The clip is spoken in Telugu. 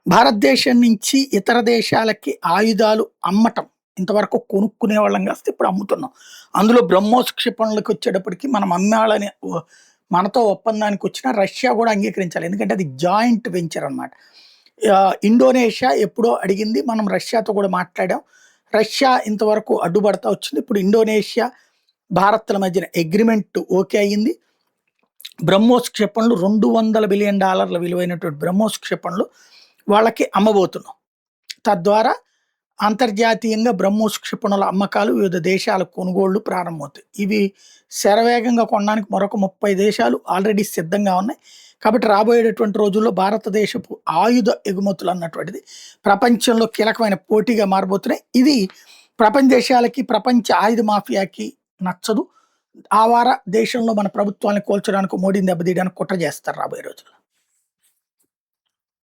భారతదేశం నుంచి ఇతర దేశాలకి ఆయుధాలు అమ్మటం ఇంతవరకు కొనుక్కునేవాళ్ళం కాస్త ఇప్పుడు అమ్ముతున్నాం. అందులో బ్రహ్మోస్ క్షిపణులకి వచ్చేటప్పటికి మనం అమ్మాలని మనతో ఒప్పందానికి వచ్చిన రష్యా కూడా అంగీకరించాలి. ఎందుకంటే అది జాయింట్ వెంచర్ అనమాట. ఇండోనేషియా ఎప్పుడో అడిగింది. మనం రష్యాతో కూడా మాట్లాడాం. రష్యా ఇంతవరకు అడ్డుపడతా వచ్చింది. ఇప్పుడు ఇండోనేషియా, భారత్‌ల మధ్యన అగ్రీమెంట్ ఓకే అయింది. బ్రహ్మోస్ క్షిపణులు $200 బిలియన్ విలువైనటువంటి బ్రహ్మోస్ క్షిపణులు వాళ్ళకి అమ్మబోతున్నాం. తద్వారా అంతర్జాతీయంగా బ్రహ్మోస్ క్షిపణుల అమ్మకాలు వివిధ దేశాల కొనుగోళ్లు ప్రారంభమవుతాయి. ఇవి శరవేగంగా కొనడానికి మరొక 30 దేశాలు ఆల్రెడీ సిద్ధంగా ఉన్నాయి. కాబట్టి రాబోయేటటువంటి రోజుల్లో భారతదేశపు ఆయుధ ఎగుమతులు అన్నటువంటిది ప్రపంచంలో కీలకమైన పోటీగా మారబోతున్నాయి. ఇది ప్రపంచ దేశాలకి, ప్రపంచ ఆయుధ మాఫియాకి నచ్చదు. ఆ వార దేశంలో మన ప్రభుత్వాన్ని కూల్చడానికి, మోడీని దెబ్బతీయడానికి కుట్ర చేస్తారు రాబోయే రోజుల్లో.